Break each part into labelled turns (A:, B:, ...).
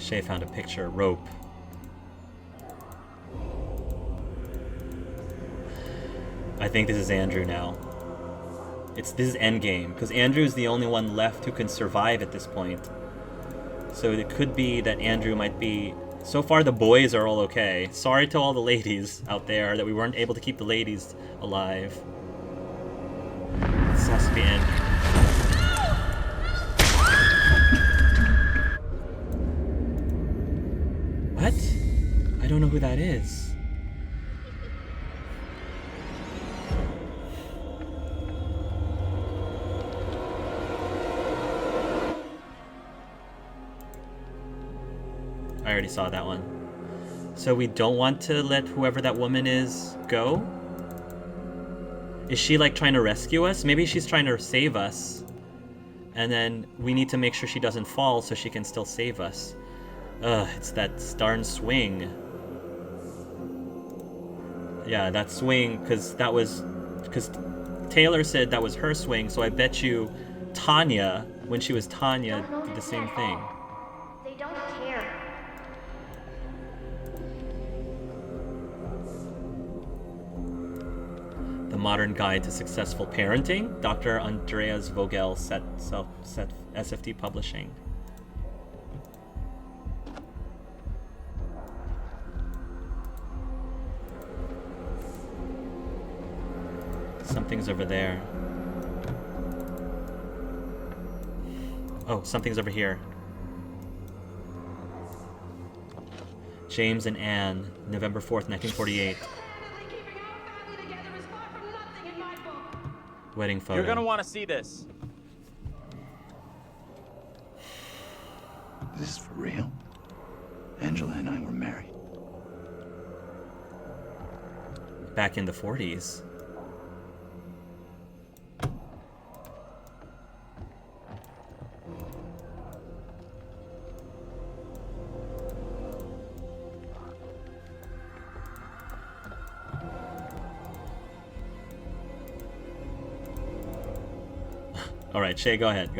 A: Shay found a picture. Rope. I think this is Andrew now. This is endgame, because Andrew's the only one left who can survive at this point. So it could be that Andrew might be... So far the boys are all okay. Sorry to all the ladies out there that we weren't able to keep the ladies alive. This has to be Andrew. What? I don't know who that is. I already saw that one. So we don't want to let whoever that woman is go? Is she like trying to rescue us? Maybe she's trying to save us. And then we need to make sure she doesn't fall so she can still save us. Ugh, it's that darn swing. Yeah, that swing, because Taylor said that was her swing, so I bet you Tanya, when she was Tanya, did the same thing.
B: They don't care.
A: The Modern Guide to Successful Parenting, Dr. Andreas Vogel, SFT Publishing. Something's over there. Oh, something's over here. James and Anne, November 4th, 1948. Wedding photo.
C: You're gonna want to see this.
D: This is for real. Angela and I were married.
A: Back in the 40s. All right, Shay, go ahead.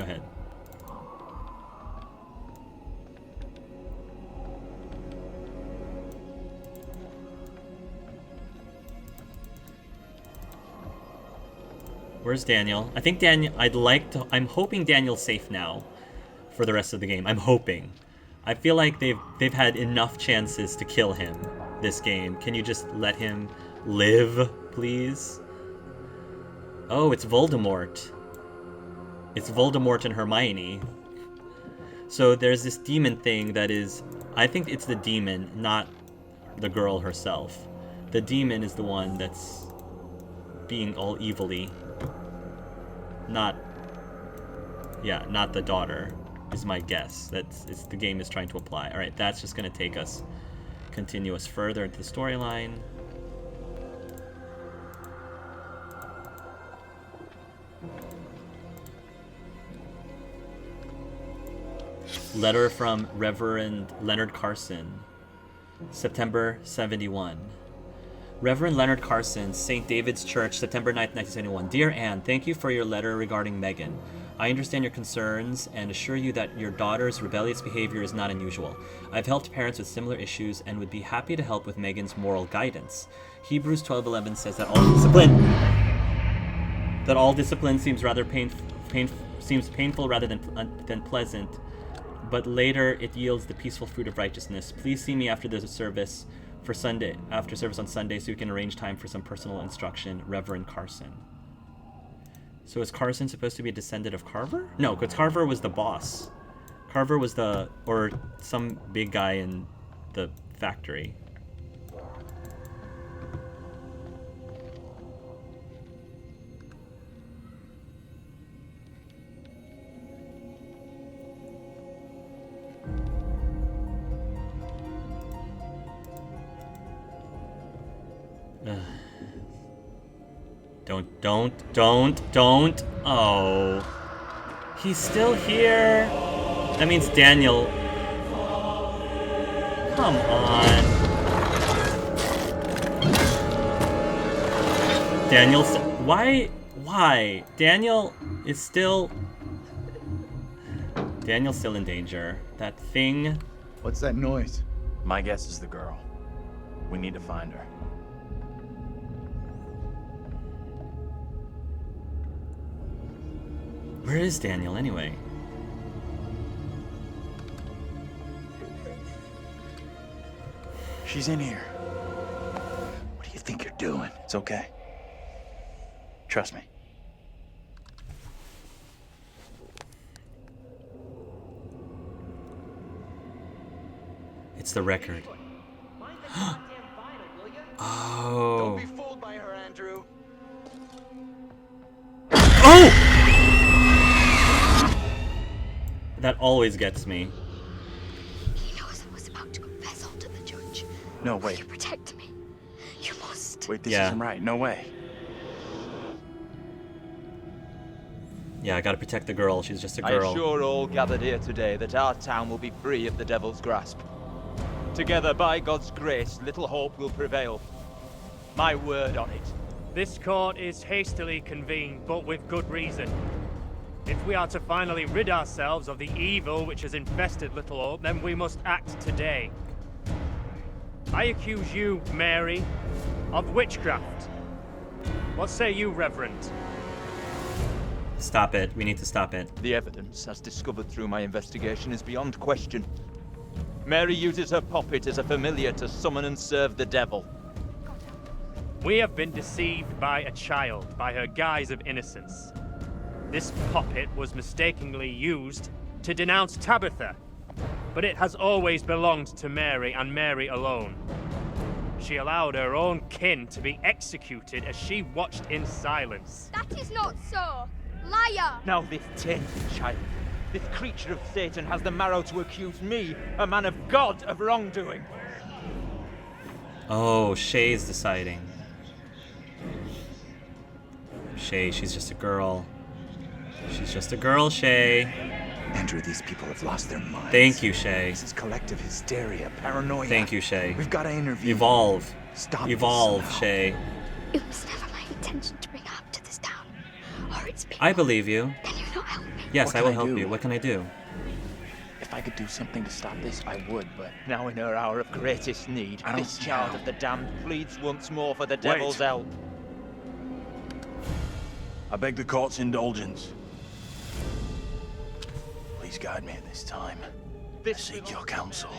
A: Where's Daniel? I think I'm hoping Daniel's safe now for the rest of the game. I'm hoping. I feel like they've had enough chances to kill him this game. Can you just let him live, please? Oh, it's Voldemort. It's Voldemort and Hermione. So there's this demon thing that is... I think it's the demon, not the girl herself. The demon is the one that's being all evilly. Not the daughter, is my guess. The game is trying to apply. Alright, that's just going to take us continuous further into the storyline. Letter from Reverend Leonard Carson, September 71. Reverend Leonard Carson, St. David's Church, September 9th, 1971. Dear Anne, thank you for your letter regarding Megan. I understand your concerns and assure you that your daughter's rebellious behavior is not unusual. I've helped parents with similar issues and would be happy to help with Megan's moral guidance. Hebrews 12:11 says that all discipline seems rather painful rather than pleasant, but later it yields the peaceful fruit of righteousness. Please see me after the service after service on Sunday, so we can arrange time for some personal instruction. Reverend Carson. So is Carson supposed to be a descendant of Carver? No, because Carver was the boss. Carver was or some big guy in the factory. Don't. Oh. He's still here. That means Daniel. Come on. Daniel's... Why? Daniel's still in danger. That thing
C: What's that noise?
D: My guess is the girl. We need to find her.
A: Where is Daniel anyway?
D: She's in here.
C: What do you think you're doing?
D: It's okay. Trust me.
A: It's the record.
C: Don't
A: Oh.
C: be fooled by her, Andrew.
A: Oh! That always gets me.
B: He knows I was about to confess all to the judge.
D: No,
B: Will you
D: wait.
B: protect me? You must.
D: Wait, this
A: Yeah.
D: isn't right. No way.
A: Yeah, I gotta protect the girl. She's just a
E: I
A: girl.
E: assure all gathered here today that our town will be free of the devil's grasp. Together, by God's grace, little hope will prevail. My word on it.
F: This court is hastily convened, but with good reason. If we are to finally rid ourselves of the evil which has infested Little Hope, then we must act today. I accuse you, Mary, of witchcraft. What say you, Reverend?
A: Stop it. We need to stop it.
E: The evidence, as discovered through my investigation, is beyond question. Mary uses her puppet as a familiar to summon and serve the devil.
F: We have been deceived by a child, by her guise of innocence. This puppet was mistakenly used to denounce Tabitha, but it has always belonged to Mary and Mary alone. She allowed her own kin to be executed as she watched in silence.
B: That is not so. Liar!
E: Now this tainted child, this creature of Satan, has the marrow to accuse me, a man of God, of wrongdoing.
A: Oh, Shay's deciding. Shay, she's just a girl. She's just a girl, Shay.
C: Andrew, these people have lost their minds.
A: Thank you, Shay.
C: This is collective hysteria, paranoia.
A: Thank you, Shay.
C: We've got to intervene.
A: Evolve.
C: Stop
A: Evolve,
C: this now.
A: Shay.
B: It was never my intention to bring harm to this town, or its people.
A: I believe you.
B: Can you not help me?
A: Yes,
C: What
A: I
C: can
A: will
C: I
A: help
C: do?
A: you. What can I do?
D: If I could do something to stop this, I would, but
E: Now in her hour of greatest need,
D: I don't
E: this
D: see
E: child
D: how.
E: of the damned pleads once more for the devil's help.
D: I beg the court's indulgence. Please guide me at this time. I seek your counsel.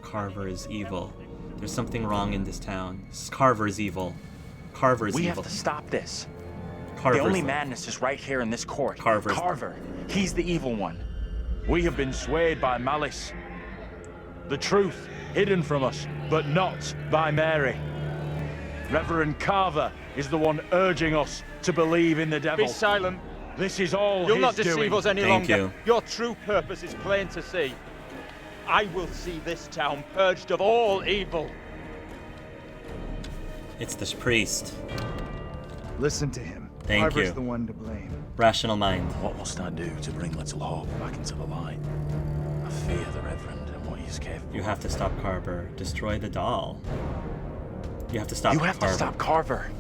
A: Carver is evil. There's something wrong in this town. Carver is evil. Carver is
D: We
A: evil.
D: have to stop this.
A: Carver's
D: The only
A: the-
D: madness is right here in this court.
A: Carver's-
D: Carver. He's the evil one. We have been swayed by malice. The truth hidden from us, but not by Mary. Reverend Carver is the one urging us to believe in the devil.
E: Be silent.
D: This is all
E: You'll
D: his
E: not deceive
D: doing.
E: us any
A: Thank
E: longer.
A: you.
E: Your true purpose is plain to see. I will see this town purged of all evil.
A: It's this priest.
C: Listen to him.
A: Thank
C: Harper's
A: you.
C: the one to blame.
A: Rational mind.
D: What must I do to bring Little Hope back into the light? I fear the Reverend and what he is capable
A: You have to stop Carver. Destroy the doll. You have to stop
D: You
A: Carver.
D: have to stop Carver.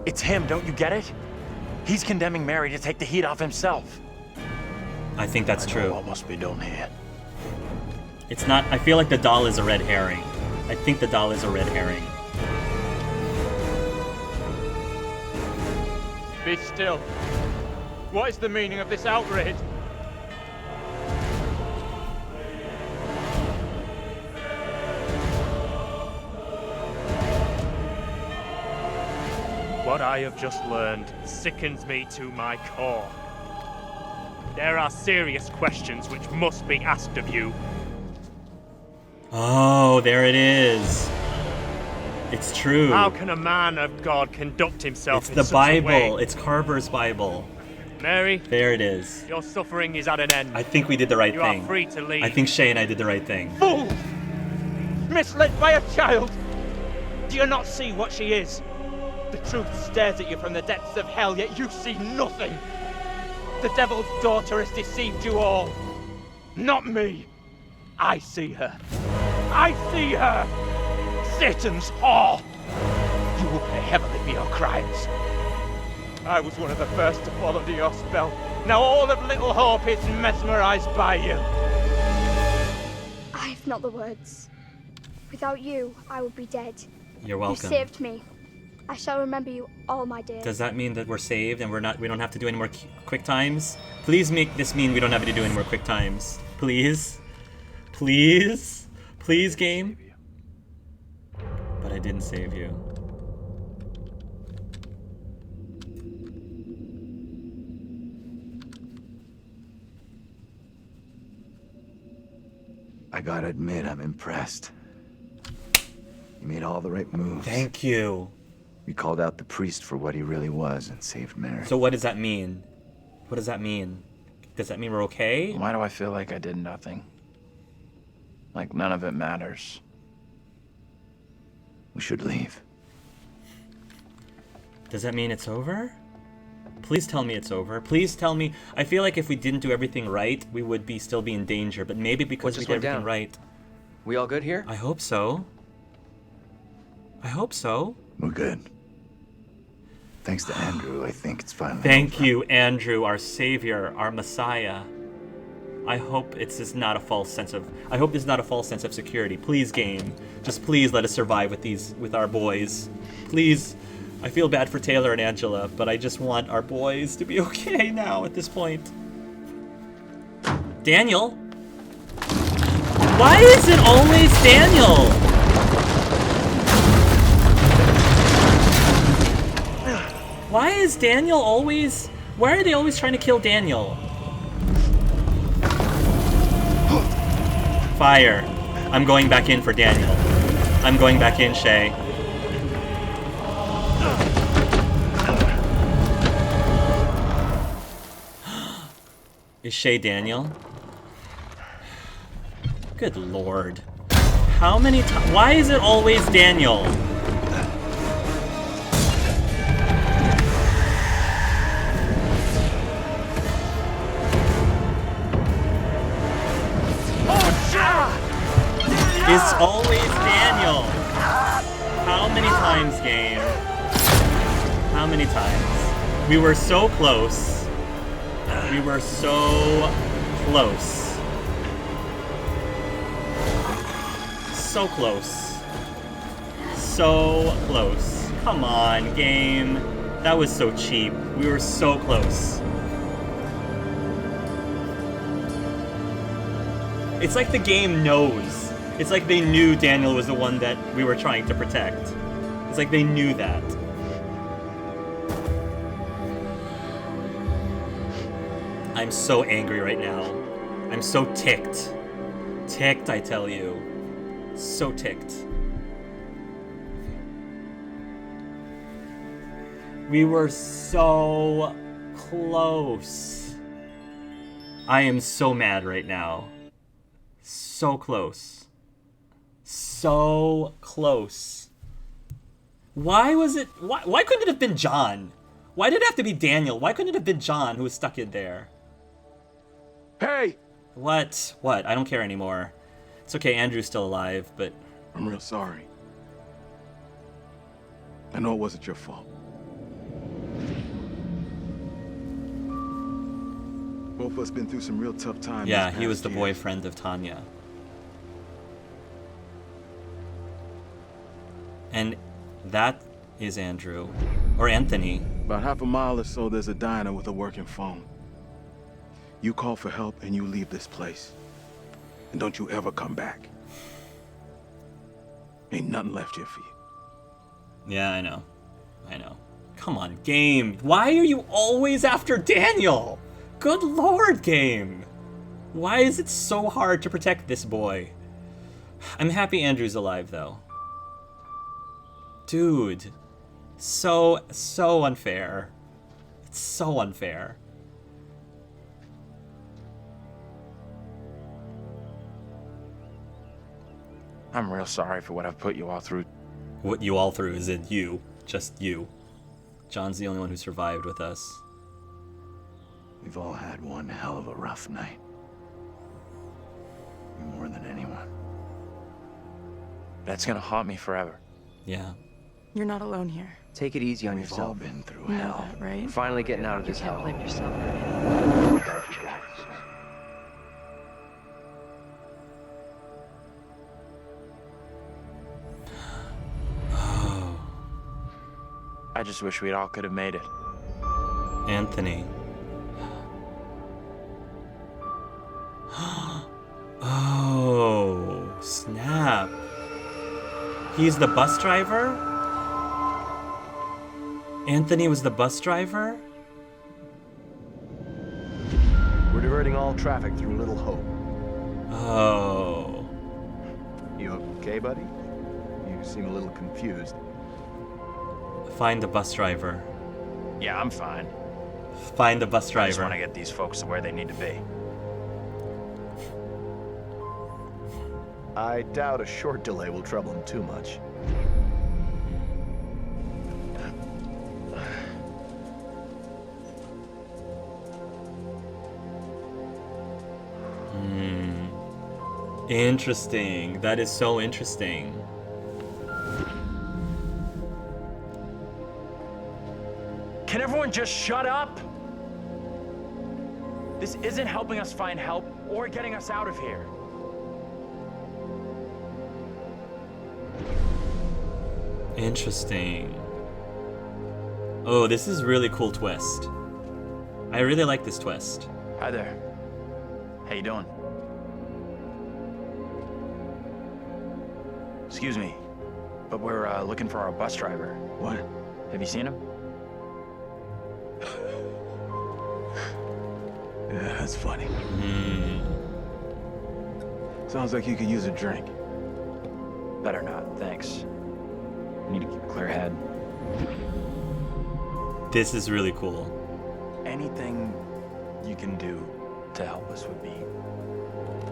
D: It's him, don't you get it? He's condemning Mary to take the heat off himself.
A: I think that's
D: I know
A: true.
D: what must be done here.
A: It's not. I feel like the doll is a red herring. I think the doll is a red herring.
E: Be still. What is the meaning of this outrage?
F: What I have just learned sickens me to my core. There are serious questions which must be asked of you.
A: Oh, there it is. It's true.
F: How can a man of God conduct himself
A: It's
F: in
A: the
F: such a
A: Bible.
F: way?
A: It's Carver's Bible.
F: Mary,
A: There it is.
F: your suffering is at an end.
A: I think we did the right
F: You
A: thing.
F: are free to leave.
A: I think Shay and I did the right thing.
E: Fool! Misled by a child! Do you not see what she is? The truth stares at you from the depths of hell, yet you see nothing. The devil's daughter has deceived you all. Not me. I see her. I see her! Satan's whore! You will pay heavily for your crimes. I was one of the first to fall under your spell. Now all of Little Hope is mesmerized by you.
B: not the words. Without you, I would be dead.
A: You're
B: You
A: welcome.
B: saved me. I shall remember you all my days.
A: Does that mean that we're saved and we don't have to do any more quick times? Please make this mean we don't have to do any more quick times. Please? Please? Please, game? But I didn't save you.
C: I gotta admit, I'm impressed. You made all the right moves.
A: Thank you.
C: You called out the priest for what he really was and saved Mary.
A: So what does that mean? What does that mean? Does that mean we're okay?
G: Why do I feel like I did nothing? Like none of it matters.
C: We should leave.
A: Does that mean it's over? Please tell me it's over. Please tell me. I feel like if we didn't do everything right, we would still be in danger. But maybe because we
H: just
A: did
H: went
A: everything
H: down?
A: right.
H: We all good here?
A: I hope so. I hope so.
C: We're good. Thanks to Andrew, I think it's finally
A: Thank
C: over.
A: you, Andrew, our savior, our messiah. I hope this is not a false sense of security. Please, game. Just please let us survive with our boys. Please. I feel bad for Taylor and Angela, but I just want our boys to be okay now at this point. Daniel? Why is it always Daniel? Why is Daniel always... Why are they always trying to kill Daniel? Fire. I'm going back in for Daniel. I'm going back in, Shay. Is Shay Daniel? Good lord. How many times? Why is it always Daniel? It's always Daniel. How many times, game? How many times? We were so close. We were so close. So close. So close. Come on, game. That was so cheap. We were so close. It's like the game knows. It's like they knew Daniel was the one that we were trying to protect. It's like they knew that. I'm so angry right now. I'm so ticked. Ticked, I tell you. So ticked. We were so close. I am so mad right now. So close. So close. Why was it... Why couldn't it have been John? Why did it have to be Daniel? Why couldn't it have been John who was stuck in there?
D: Hey!
A: What? What? I don't care anymore. It's okay, Andrew's still alive, but...
I: I'm real sorry. I know it wasn't your fault. Both of us been through some real tough times.
A: Yeah,
I: this
A: he was
I: past
A: the
I: year.
A: boyfriend of Tanya. And that is Andrew. Or Anthony.
I: About half a mile or so, there's a diner with a working phone. You call for help and you leave this place. And don't you ever come back. Ain't nothing left here for you.
A: Yeah, I know. I know. Come on, game. Why are you always after Daniel? Good lord, game. Why is it so hard to protect this boy? I'm happy Andrew's alive, though. Dude. So unfair. It's so unfair.
G: I'm real sorry for what I've put you all through.
A: What you all through is it you. Just you. John's the only one who survived with us.
C: We've all had one hell of a rough night. More than anyone.
G: That's gonna haunt me forever.
A: Yeah.
J: You're not alone here.
H: Take it easy on
C: We've all
H: yourself.
C: been through
J: You know
C: hell.
J: that, right?
H: We're finally getting out of this hell.
J: Blame yourself.
G: I just wish we all could have made it.
A: Anthony. Oh, snap. He's the bus driver? Anthony was the bus driver?
J: We're diverting all traffic through Little Hope.
A: Oh.
J: You okay, buddy? You seem a little confused.
A: Find the bus driver.
G: Yeah, I'm fine.
A: Find the bus
G: I just
A: driver.
G: want to get these folks to where they need to be.
J: I doubt a short delay will trouble him too much.
A: Interesting. That is so interesting.
G: Can everyone just shut up? This isn't helping us find help or getting us out of here.
A: Interesting. Oh, this is really cool twist. I really like this twist.
G: Hi there. How you doing? Excuse me, but we're looking for our bus driver.
I: What?
G: Have you seen him?
I: Yeah, that's funny. Sounds like you could use a drink.
G: Better not, thanks. Need to keep a clear head.
A: This is really cool.
G: Anything you can do to help us would be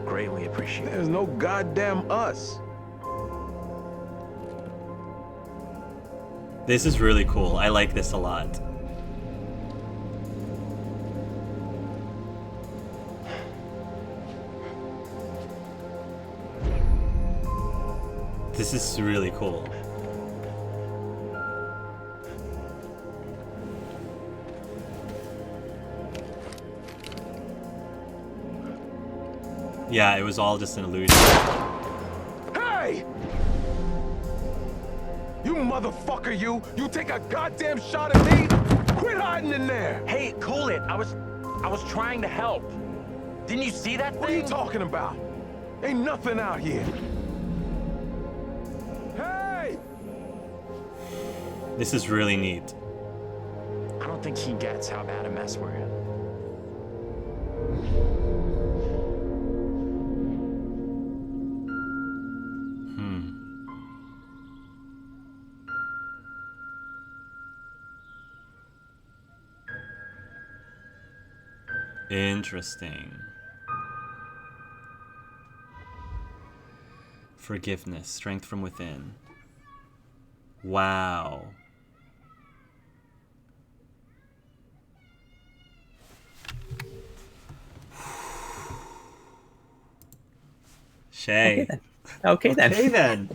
G: greatly appreciated.
I: There's no goddamn us.
A: This is really cool. I like this a lot. This is really cool. Yeah, it was all just an illusion.
I: Hey! You motherfucker, you! You take a goddamn shot at me? Quit hiding in there!
G: Hey, cool it. I was trying to help. Didn't you see that thing?
I: What are you talking about? Ain't nothing out here. Hey!
A: This is really neat.
G: I don't think he gets how bad a mess we're in.
A: Interesting. Forgiveness, strength from within. Wow. Shay.
K: Okay then.
A: Okay then.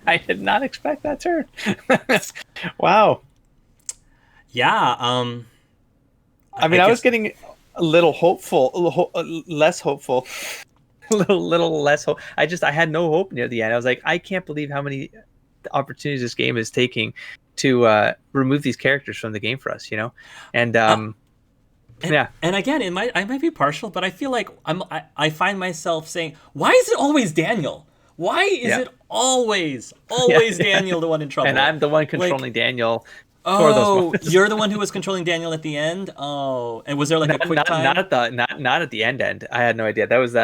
K: I did not expect that turn. Wow.
A: Yeah.
K: I mean, I was getting a little hopeful, less hopeful, a little less hope. I had no hope near the end. I was like, I can't believe how many opportunities this game is taking to remove these characters from the game for us, you know? And yeah.
A: And again, I might be partial, but I feel like I find myself saying, why is it always Daniel? Why is it always Daniel the one in trouble?
K: And I'm the one controlling Daniel.
A: Oh, you're the one who was controlling Daniel at the end. Oh, and was there like a quick time?
K: Not at the end. I had no idea. That was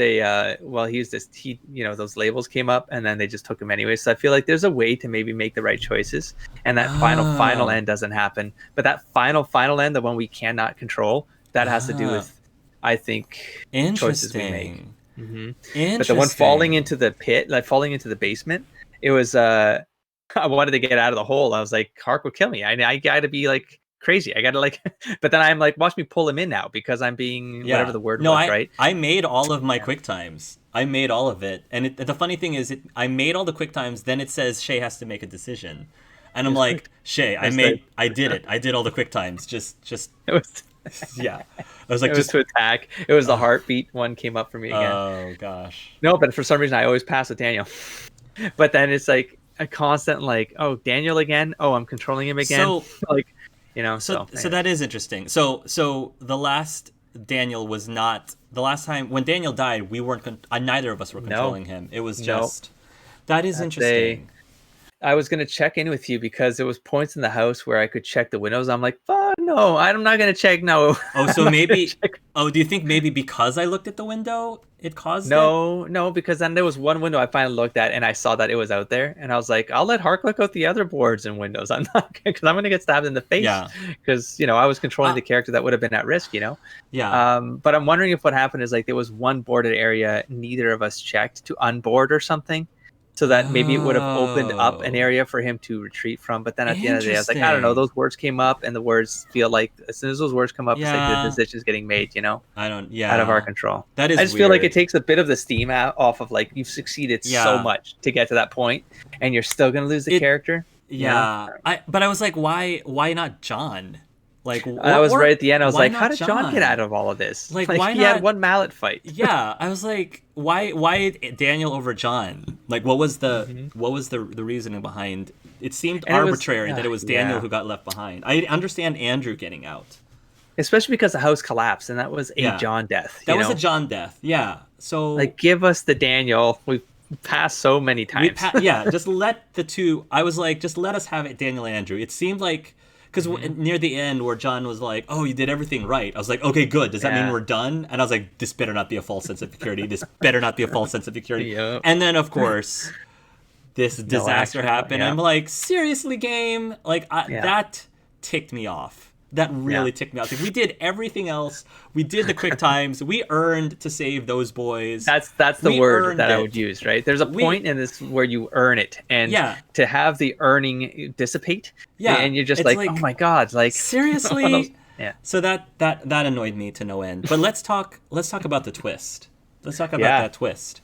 K: a well, he those labels came up and then they just took him anyway. So I feel like there's a way to maybe make the right choices, and that final end doesn't happen. But that final end, the one we cannot control, that has to do with, I think, choices we make. Mm-hmm. But the one falling into the pit, like falling into the basement, it was I wanted to get out of the hole. I was like, Hark will kill me. I gotta be like crazy. I gotta like, but then I'm like, watch me pull him in now because I'm being whatever the word was, right?
A: I made all of my quick times. I made all of it. And the funny thing is, I made all the quick times. Then it says Shay has to make a decision. And I'm like, Shay, I did it. I did all the quick times. Just. It was, yeah. I was like,
K: just to attack. It was the heartbeat one came up for me again.
A: Oh gosh.
K: No, but for some reason I always pass with Daniel. But then it's like, a constant like, oh, Daniel again. Oh, I'm controlling him again.
A: So
K: like, you know.
A: So
K: So
A: that is interesting. So the last Daniel was not the last time when Daniel died. We weren't. Neither of us were controlling him. It was just. That is interesting.
K: I was gonna check in with you because there was points in the house where I could check the windows. I'm like, fuck no, I'm not gonna check. No.
A: Oh, so maybe. Oh, do you think maybe because I looked at the window, it caused it?
K: No, because then there was one window I finally looked at and I saw that it was out there, and I was like, I'll let Hark look out the other boards and windows. I'm not because I'm gonna get stabbed in the face.
A: Yeah.
K: Because I was controlling the character that would have been at risk.
A: Yeah.
K: But I'm wondering if what happened is like there was one boarded area neither of us checked to unboard or something. So that maybe it would have opened up an area for him to retreat from. But then at the end of the day, I was like, I don't know. Those words came up, and the words feel like as soon as those words come up, it's like the decision's getting made.
A: I don't. Yeah.
K: Out of our control.
A: That is.
K: I just
A: weird.
K: feel like it takes a bit of the steam off of like you've succeeded so much to get to that point, and you're still gonna lose the character.
A: Yeah. But I was like, why not John? Like
K: I was right at the end. I was like, how did John get out of all of this?
A: Like why
K: he
A: not?
K: had one mallet fight.
A: Yeah, I was like, why Daniel over John? Like, what was the reasoning behind? It seemed arbitrary that it was Daniel who got left behind. I understand Andrew getting out,
K: especially because the house collapsed, and that was a John death.
A: That was a John death. Yeah. So
K: like, give us the Daniel. We've passed so many times.
A: Just let the two. I was like, just let us have it, Daniel and Andrew. It seemed like. Because near the end where John was like, oh, you did everything right. I was like, okay, good. Does that mean we're done? And I was like, this better not be a false sense of security. This better not be a false sense of security.
K: Yep.
A: And then, of course, this disaster happened. I'm like, seriously, game? Like, that ticked me off. That really ticked me off. Like, we did everything else. We did the quick times. We earned to save those boys.
K: That's the word that I would use, right? There's a point in this where you earn it, and to have the earning dissipate, and you're just like, oh my god, like
A: seriously. So that annoyed me to no end. But let's talk about the twist. Let's talk about that twist.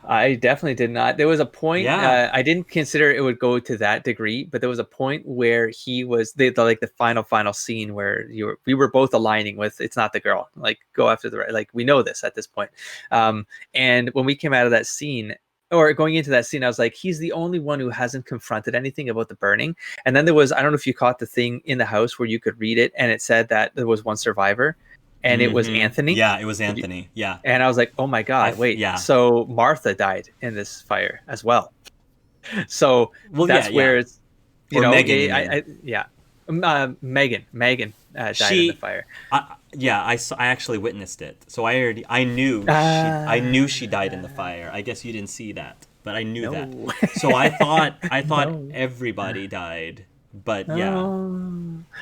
K: I definitely did not. There was a point. I didn't consider it would go to that degree, but there was a point where he was the final scene where we were both aligning with it's not the girl. Like, go after the right. Like, we know this at this point. And when we came out of that scene, or going into that scene, I was like, he's the only one who hasn't confronted anything about the burning. And then there was, I don't know if you caught the thing in the house where you could read it, and it said that there was one survivor. And it was Anthony.
A: Yeah, it was Anthony. Yeah.
K: And I was like, oh my God, wait. Yeah. So Martha died in this fire as well. So that's where it's,
A: Megan.
K: Megan died in the fire.
A: I actually witnessed it. So I knew she died in the fire. I guess you didn't see that, but I knew that. So I thought everybody died. But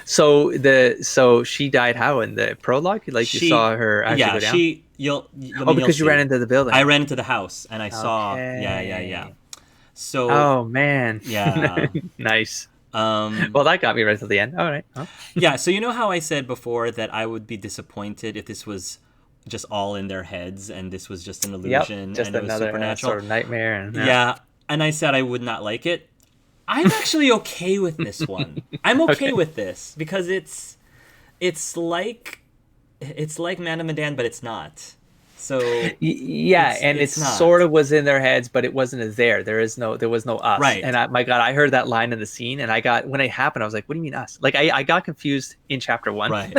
K: so she died how in the prologue? Like, you saw her actually go down? Because you ran into the building.
A: I ran into the house and I saw. Yeah. So.
K: Oh man.
A: Yeah.
K: Nice. Well, that got me right to the end. All right. Huh?
A: Yeah. So you know how I said before that I would be disappointed if this was just all in their heads and this was just an illusion
K: just
A: and it was
K: another
A: supernatural
K: sort of nightmare.
A: Yeah. And I said I would not like it. I'm actually okay with this one. I'm okay with this because it's like Man of Medan, but it's not. So
K: it's sort of was in their heads, but it wasn't there. There was no us.
A: Right.
K: And my God, I heard that line in the scene, and when it happened, I was like, what do you mean us? Like I got confused in chapter 1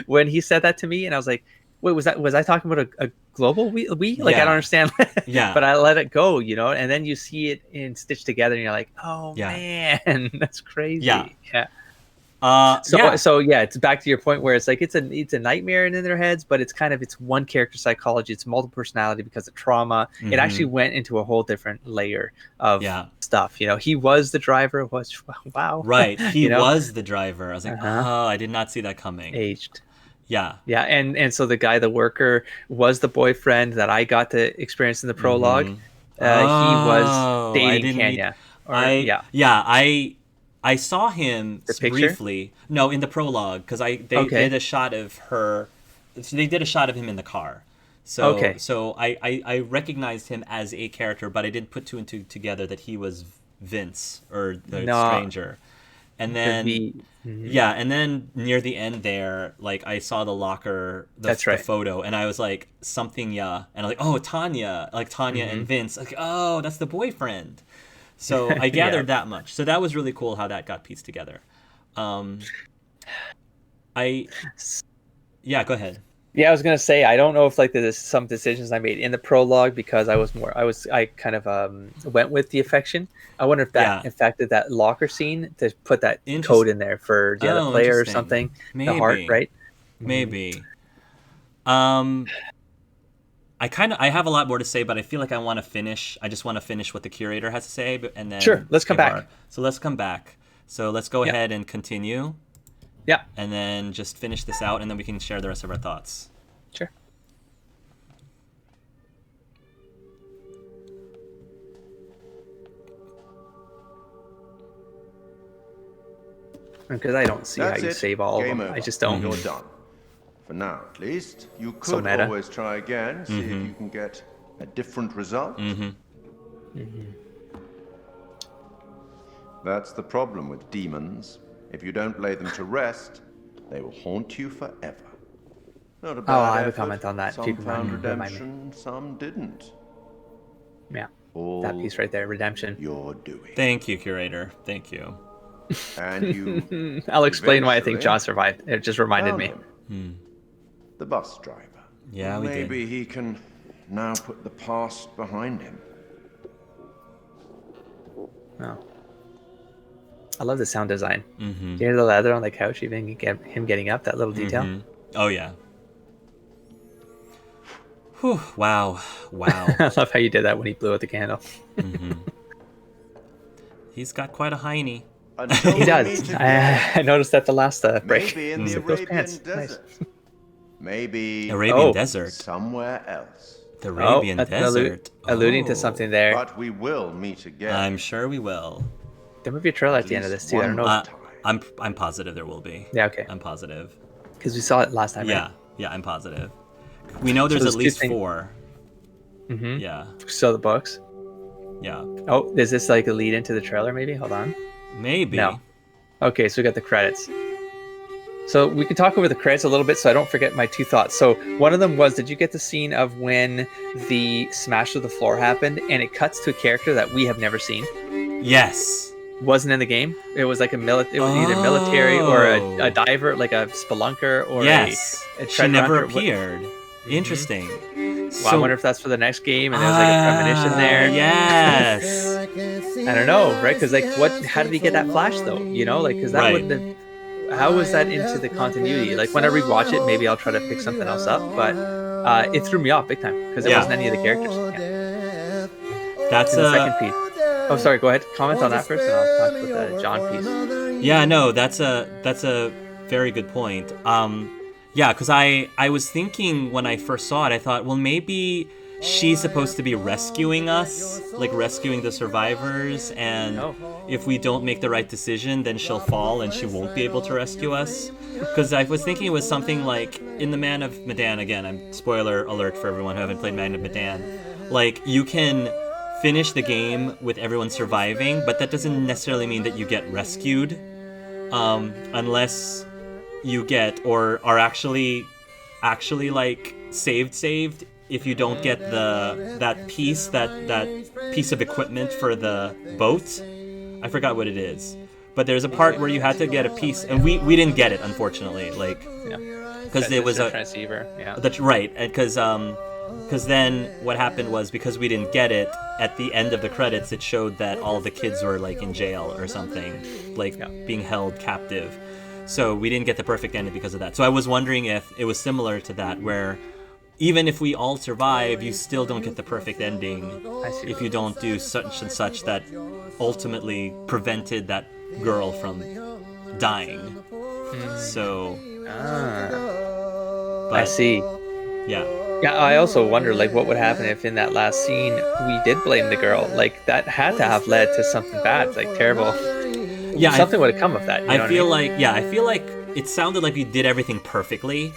K: when he said that to me, and I was like, wait, was I talking about a global we? Like, I don't understand. But I let it go, and then you see it in stitched together, and you're like, oh man, that's crazy.
A: Yeah.
K: So it's back to your point where it's like it's a nightmare in their heads, but it's one character psychology. It's multiple personality because of trauma. Mm-hmm. It actually went into a whole different layer of stuff. He was the driver. Wow.
A: Right. He was the driver. I was like, oh, I did not see that coming.
K: Aged.
A: Yeah.
K: And so the worker was the boyfriend that I got to experience in the prologue. He was dating Kenya.
A: I saw him briefly. No, in the prologue, because they did a shot of her. They did a shot of him in the car. So I recognized him as a character, but I didn't put two and two together that he was Vince or the stranger. And then and then near the end there, like I saw the locker, the photo, and I was like and I was like, oh, Tanya, like Tanya and Vince, like, oh, that's the boyfriend. So I gathered that much. So that was really cool how that got pieced together. Yeah, go ahead.
K: Yeah, I was gonna say I don't know if like there's some decisions I made in the prologue because I kind of went with the affection. I wonder if that affected that locker scene to put that code in there for the other player or something.
A: Maybe.
K: The heart, right?
A: Maybe. I have a lot more to say, but I feel like I want to finish. I just want to finish what the curator has to say, and then
K: sure, let's come back.
A: So let's come back. So let's go ahead and continue.
K: Yeah.
A: And then just finish this out, and then we can share the rest of our thoughts.
K: Sure. Because I don't see how you save all of them. I just don't.
L: You're done. For now, at least. You
K: So
L: could
K: meta.
L: always try again, see if you can get a different result. That's the problem with demons. If you don't lay them to rest, they will haunt you forever. Not a bad
K: I have a
L: effort.
K: comment on that.
L: Some
K: Keep in
L: found
K: mind. Remind me.
L: redemption, some didn't.
K: Yeah.
L: All
K: That piece right there, redemption.
L: you're doing.
A: Thank you, curator. Thank you.
L: And you
K: I'll explain why I think
L: eventually
K: John survived. It just reminded
L: found
K: me.
L: him. The bus driver.
A: Yeah, we did.
L: Maybe he can now put the past behind him.
K: Oh. I love the sound design. You hear the leather on the couch, even him getting up, that little detail.
A: Oh, yeah. Whew, wow.
K: I love how you did that when he blew out the candle.
A: He's got quite a hiney.
L: Until
K: He
L: we
K: does.
L: meet again,
K: I noticed that the last break.
L: maybe in the
K: Like those
L: Arabian
K: pants.
L: desert.
K: Nice.
L: Maybe
A: Arabian Desert.
L: somewhere else.
A: The Arabian
K: that's
A: Desert.
K: alluding to something there.
L: But we will meet again.
A: I'm sure we will.
K: There might be a trailer at the end of this too. I don't know.
A: I'm positive there will be.
K: Yeah, okay.
A: I'm positive.
K: Because we saw it last time.
A: Yeah,
K: Right?
A: yeah, I'm positive. We know there's
K: there's
A: at
K: two
A: least
K: things-
A: 4. Yeah,
K: So the books.
A: yeah.
K: Oh, is this like a lead into the trailer? Maybe. Hold on.
A: Maybe.
K: No. Okay, so we got the credits. So we can talk over the credits a little bit so I don't forget my two thoughts. So one of them was, did you get the scene of when the smash of the floor happened and it cuts to a character that we have never seen?
A: Yes.
K: Wasn't in the game. It was like it was either military or a diver, like a spelunker or
A: Yes.
K: a
A: She
K: treasure
A: never
K: hunter.
A: appeared. Interesting.
K: Well, I wonder if that's for the next game and there's like a premonition there.
A: Yes.
K: I don't know, right? Because like, how did he get that flash though? You know, like, because that
A: Right.
K: wouldn't have. How was that into the continuity? Like when I rewatch it, maybe I'll try to pick something else up. But it threw me off big time because it
A: Yeah.
K: wasn't any of the characters. Yeah.
A: That's
K: And the second piece. Oh, sorry. Go ahead. Comment on that first, and I'll talk about the John piece.
A: Yeah, no, that's a very good point. Yeah, because I was thinking when I first saw it, I thought, well, maybe she's supposed to be rescuing us, like rescuing the survivors, and if we don't make the right decision, then she'll fall and she won't be able to rescue us. Because I was thinking it was something like in the Man of Medan, again, I'm spoiler alert for everyone who haven't played Man of Medan, like you can finish the game with everyone surviving, but that doesn't necessarily mean that you get rescued, unless you get or are actually like saved if you don't get that piece of equipment for the boat. I forgot what it is, but there's a part where you had to get a piece, and we didn't get it, unfortunately, like because it was a
K: transceiver. Yeah,
A: that's right. And because then what happened was, because we didn't get it, at the end of the credits it showed that all the kids were like in jail or something, like being held captive. So we didn't get the perfect ending because of that. So I was wondering if it was similar to that, where even if we all survive, you still don't get the perfect ending if you don't do such and such that ultimately prevented that girl from dying. So but,
K: I see.
A: Yeah.
K: Yeah, I also wonder, like, what would happen if in that last scene we did blame the girl? Like, that had to have led to something bad, like terrible.
A: Yeah,
K: something would have come of that. You know
A: I feel
K: what I mean?
A: like, I feel like it sounded like we did everything perfectly,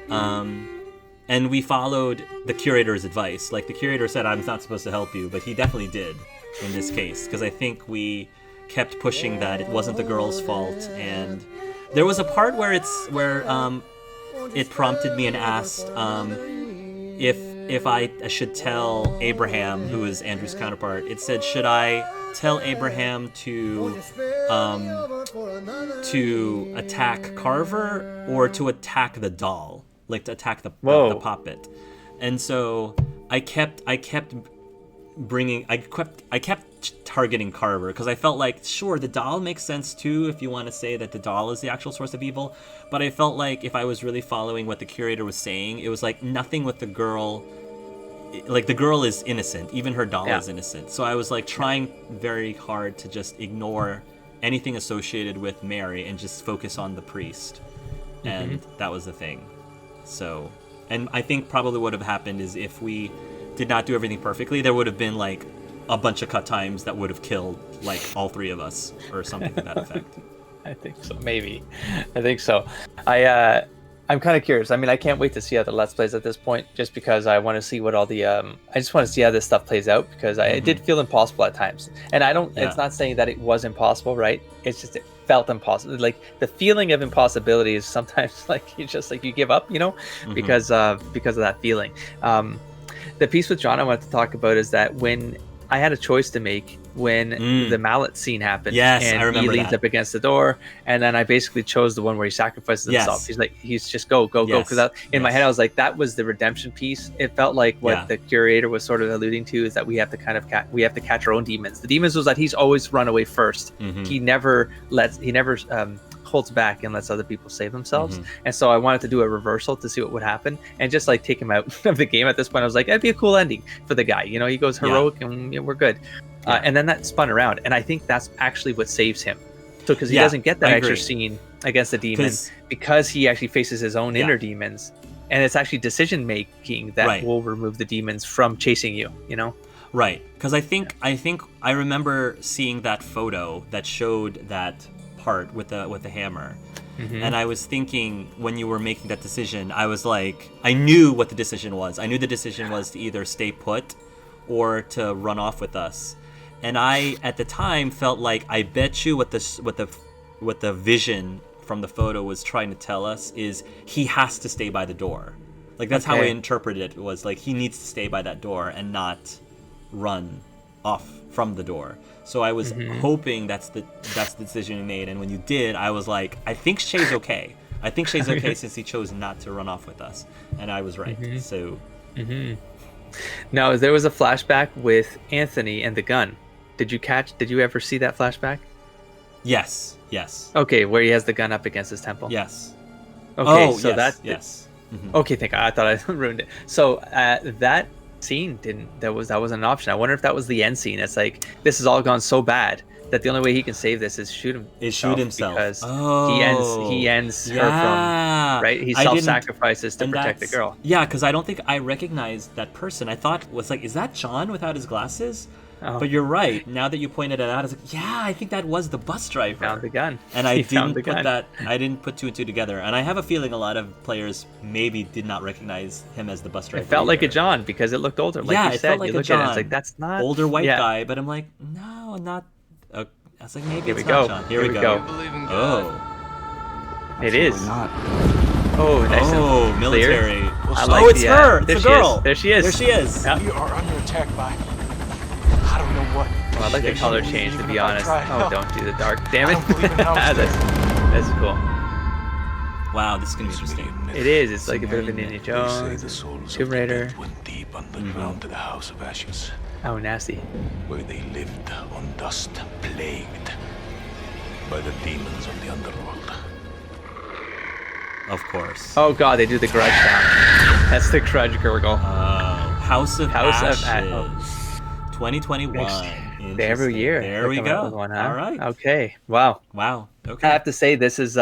A: and we followed the curator's advice. Like the curator said, I'm not supposed to help you, but he definitely did in this case, because I think we kept pushing that it wasn't the girl's fault, and there was a part where it prompted me and asked if if I should tell Abraham, who is Andrew's counterpart. It said, should I tell Abraham to attack Carver or to attack the doll, like to attack the puppet? And so I kept targeting Carver because I felt like, sure, the doll makes sense too if you want to say that the doll is the actual source of evil, but I felt like if I was really following what the curator was saying, it was like nothing with the girl, like the girl is innocent, even her doll is innocent. So I was like trying very hard to just ignore anything associated with Mary and just focus on the priest. And that was the thing. So, and I think probably what would have happened is if we did not do everything perfectly, there would have been like a bunch of cut times that would have killed like all three of us or something to that effect.
K: I think so, maybe. I think so. I'm kind of curious. I mean, I can't wait to see how the Let's Plays at this point, just because I want to see what all the I just want to see how this stuff plays out, because it did feel impossible at times. And I don't it's not saying that it was impossible, right? It's just it felt impossible. Like the feeling of impossibility is sometimes like you just like you give up, you know, because of that feeling. The piece with John I wanted to talk about is that when I had a choice to make when the mallet scene happened, and
A: I remember
K: he leans
A: that.
K: up against the door, and then I basically chose the one where he sacrifices himself. He's just go, because in my head I was like, that was the redemption piece. It felt like what the curator was sort of alluding to is that we have to kind of we have to catch our own demons. The demons was that he's always run away first. He never holds back and lets other people save themselves. And so I wanted to do a reversal to see what would happen and just like take him out of the game. At this point I was like, that'd be a cool ending for the guy, you know, he goes heroic and we're good. And then that spun around, and I think that's actually what saves him. So because he doesn't get that extra scene against the demon because he actually faces his own inner demons, and it's actually decision making that will remove the demons from chasing you, you know.
A: Right, because I think I remember seeing that photo that showed that part with the hammer, and I was thinking when you were making that decision, I was like, I knew what the decision was. I knew the decision was to either stay put or to run off with us. And I at the time felt like, I bet you what the vision from the photo was trying to tell us is he has to stay by the door. Like that's how I interpreted it, was like he needs to stay by that door and not run off from the door. So I was hoping that's the decision you made, and when you did, I was like, I think Shay's okay. I think Shay's okay since he chose not to run off with us, and I was right. So.
K: Now, there was a flashback with Anthony and the gun. Did you ever see that flashback?
A: Yes.
K: Okay, where he has the gun up against his temple.
A: Yes.
K: Okay,
A: yes.
K: Okay, thank God. I thought I ruined it. So that scene that was an option. I wonder if that was the end scene. It's like this has all gone so bad that the only way he can save this is shoot himself because he ends her from right. He self-sacrifices to protect the girl.
A: Yeah, because I don't think I recognized that person. I thought was like, is that John without his glasses? But you're right. Now that you pointed it out, I was like, yeah, I think that was the bus driver.
K: Found the gun.
A: And I didn't put two and two together. And I have a feeling a lot of players maybe did not recognize him as the bus driver.
K: It felt like a John because it looked older. Like you said,
A: felt like
K: you
A: a
K: look
A: John.
K: at it, it's like that's not
A: older white guy. But I'm like, no, not. I was like, maybe
K: Here
A: it's
K: we
A: not
K: go.
A: John. Here we go.
K: It is.
C: Not.
K: Oh, nice.
A: Oh, military.
K: Like
A: it's her. It's a girl.
K: There she is.
A: There she is.
K: Yeah.
D: We are under attack by I don't know what.
K: Well, I like the color change, to be honest. Oh, don't do the dark. Damn it.
D: I don't believe in houses.
K: That's cool.
A: Wow, this is going to be interesting.
K: It is. It's like a bit of an Indiana Jones, Curator.
J: Went deep underground to the House of Ashes,
K: Oh, nasty.
J: where they lived on dust, plagued by the demons of the underworld.
A: Of course.
K: Oh, God, they do the grudge sound. That's the grudge gurgle.
A: House of Ashes. 2021.
K: Every year.
A: There we go.
K: One, huh?
A: All right.
K: Okay. Wow.
A: Okay.
K: I have to say, this is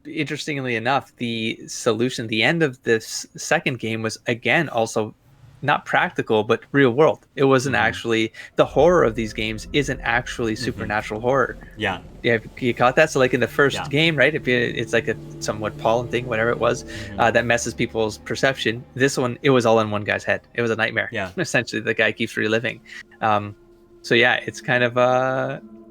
K: interestingly enough, the solution, the end of this second game was again also not practical, but real world. It wasn't actually, the horror of these games isn't actually supernatural horror.
A: Yeah.
K: You caught that? So like in the first game, right? It's like a somewhat pollen thing, whatever it was, that messes people's perception. This one, it was all in one guy's head. It was a nightmare.
A: Yeah.
K: Essentially, the guy keeps reliving. So yeah, it's kind of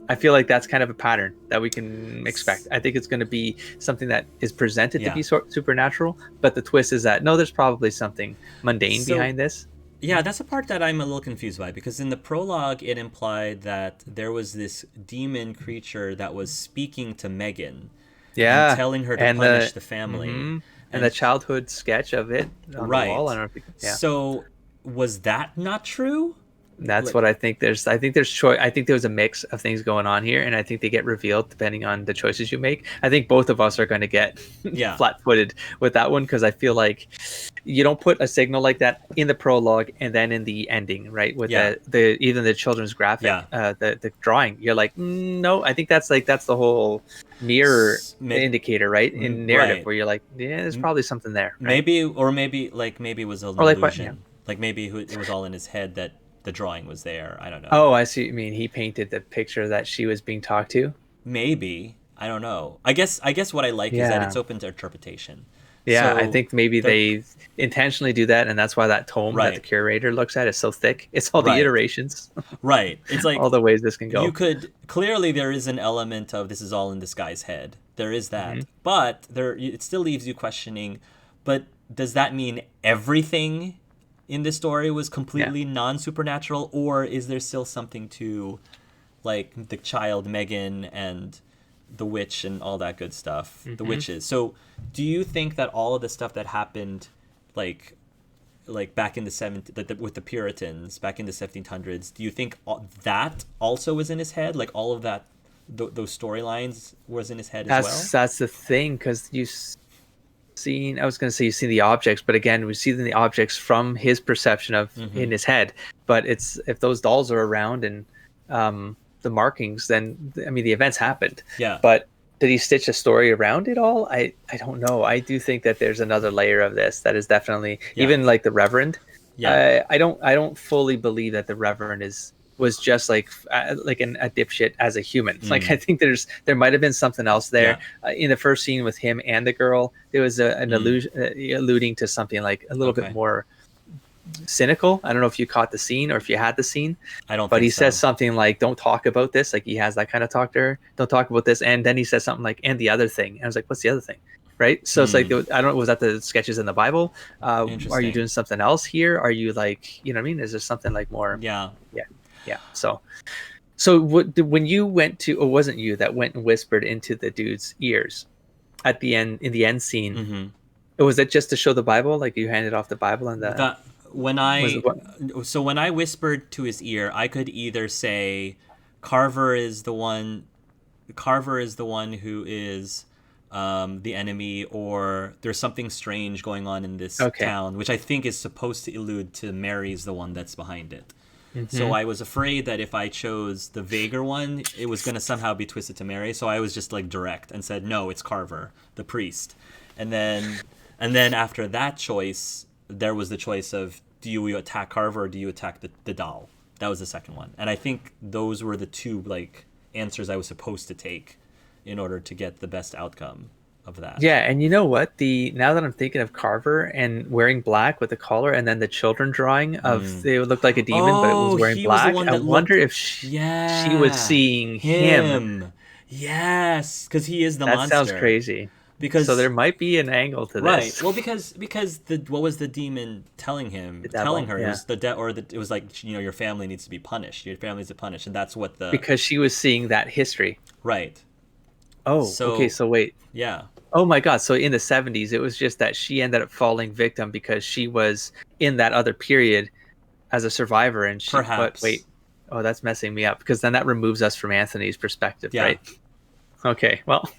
K: I feel like that's kind of a pattern that we can expect. I think it's going to be something that is presented to be supernatural, but the twist is that no, there's probably something mundane behind this.
A: Yeah, that's a part that I'm a little confused by, because in the prologue it implied that there was this demon creature that was speaking to Megan, and telling her to punish the family,
K: and the childhood sketch of it on the wall. I don't know if
A: So was that not true?
K: That's what I think. I think there was a mix of things going on here, and I think they get revealed depending on the choices you make. I think both of us are going to get flat-footed with that one, because I feel like you don't put a signal like that in the prologue and then in the ending, right? With the even the children's graphic, the drawing. You're like, no, I think that's the whole mirror indicator, right? In narrative, where you're like, yeah, there's probably something there. Right?
A: Maybe it was an illusion. Like maybe it was all in his head that the drawing was there. I don't know.
K: Oh, I see. I mean, he painted the picture that she was being talked to.
A: Maybe. I don't know. I guess what I like is that it's open to interpretation.
K: Yeah, I think maybe they intentionally do that, and that's why that tome that the curator looks at is so thick. It's all the iterations.
A: Right. It's like
K: all the ways this can go.
A: You could clearly, there is an element of this is all in this guy's head. There is that. But it still leaves you questioning, but does that mean everything in this story was completely non-supernatural, or is there still something to, like, the child Megan and the witch and all that good stuff, the witches? So do you think that all of the stuff that happened, like back in the with the Puritans back in the 1700s, do you think that also was in his head? Like all of that, those storylines was in his head as well?
K: That's the thing, because you've seen the objects, but again, we see the objects from his perception of in his head. But it's, if those dolls are around and the markings, then I mean the events happened. But did he stitch a story around it all? I don't know. I do think that there's another layer of this that is definitely even like the Reverend. I don't fully believe that the Reverend was just like a dipshit as a human. Like I think there might have been something else there. In the first scene with him and the girl, there was an allusion, alluding to something like a little bit more cynical. I don't know if you caught the scene or if you had the scene.
A: I don't.
K: But he says something like, "Don't talk about this." Like he has that kind of talk to her. Don't talk about this. And then he says something like, "And the other thing." And I was like, "What's the other thing?" Right. So it's like, I don't know. Was that the sketches in the Bible? Are you doing something else here? Are you like, you know what I mean? Is there something like more?
A: Yeah.
K: So when you went to, or wasn't you that went and whispered into the dude's ears at the end, in the end scene? Was that just to show the Bible? Like you handed off the Bible and
A: when I whispered to his ear, I could either say Carver is the one who is the enemy, or there's something strange going on in this town, which I think is supposed to allude to Mary's the one that's behind it. So I was afraid that if I chose the vaguer one, it was going to somehow be twisted to Mary. So I was just like direct and said, no, it's Carver, the priest. And then after that choice, there was the choice of, do you attack Carver or do you attack the doll? That was the second one. And I think those were the two like answers I was supposed to take in order to get the best outcome of that.
K: Yeah, and you know what? Now that I'm thinking of Carver and wearing black with the collar, and then the children drawing of they looked like a demon, but it was wearing black. I wonder if she was seeing him.
A: Yes, because he is the monster.
K: That sounds crazy. So there might be an angle to this,
A: right? Well, because what was the demon telling him? Telling her it was it was like, you know, your family needs to be punished. Your family needs to be punished, and that's what
K: because she was seeing that history,
A: right?
K: Oh, okay. So wait.
A: Yeah.
K: Oh my God. So in the 70s, it was just that she ended up falling victim because she was in that other period as a survivor, and she.
A: Perhaps.
K: But wait. Oh, that's messing me up, because then that removes us from Anthony's perspective, right? Okay. Well.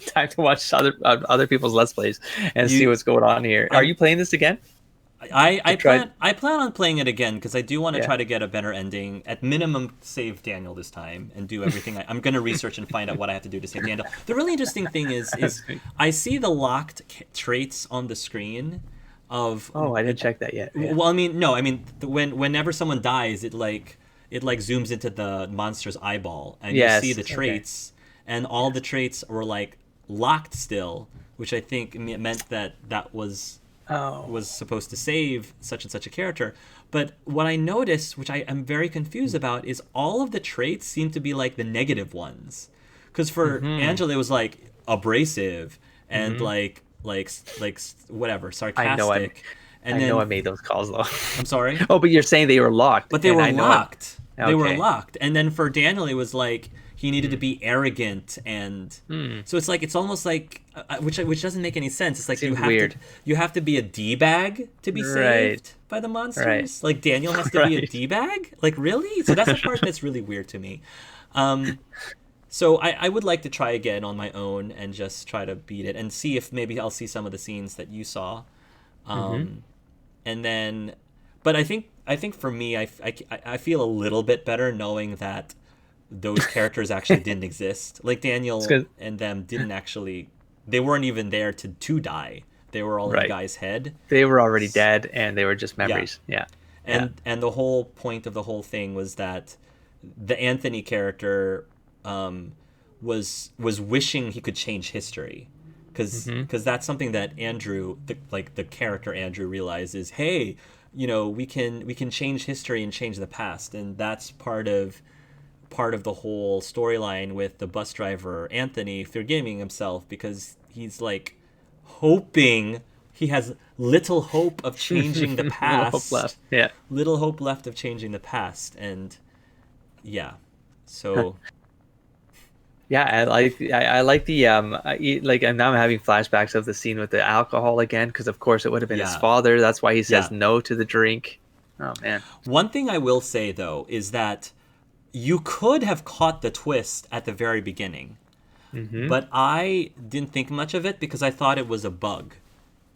K: Time to watch other people's Let's Plays and see what's going on here. Are you playing this again?
A: I plan on playing it again, because I do want to try to get a better ending. At minimum, save Daniel this time and do everything. I'm going to research and find out what I have to do to save Daniel. The really interesting thing is I see the locked traits on the screen of.
K: Oh, I didn't check that yet. Yeah.
A: Well, whenever someone dies, it zooms into the monster's eyeball, and you see the traits. And all the traits were like locked still, which I think meant that was was supposed to save such and such a character. But what I noticed, which I am very confused about, is all of the traits seem to be like the negative ones. Because for Angela, it was like abrasive and like whatever, sarcastic.
K: I know I made those calls though.
A: I'm sorry.
K: Oh, but you're saying they were locked.
A: But they were locked.
K: Okay.
A: They were locked. And then for Daniel, it was like he needed to be arrogant, and so it's like it's almost like which doesn't make any sense. It's like you have to be a d-bag to be saved by the monsters.
K: Right.
A: Like Daniel has to be a d-bag. Like really? So that's the part that's really weird to me. So I would like to try again on my own and just try to beat it and see if maybe I'll see some of the scenes that you saw. And then, but I think for me, I feel a little bit better knowing that those characters actually didn't exist. Like Daniel and them didn't actually, they weren't even there to die. They were all in the guy's head. They were already dead, and they were just memories. Yeah. And the whole point of the whole thing was that the Anthony character was wishing he could change history. Because that's something that Andrew, the character Andrew, realizes. Hey, we can change history and change the past, and that's part of the whole storyline with the bus driver Anthony forgiving himself, because he's like hoping he has little hope of changing the past. Little hope left. Yeah. Little hope left of changing the past, and so.
K: Yeah, I like the and now I'm having flashbacks of the scene with the alcohol again, because of course it would have been his father. That's why he says no to the drink. Oh man.
A: One thing I will say though is that you could have caught the twist at the very beginning, but I didn't think much of it because I thought it was a bug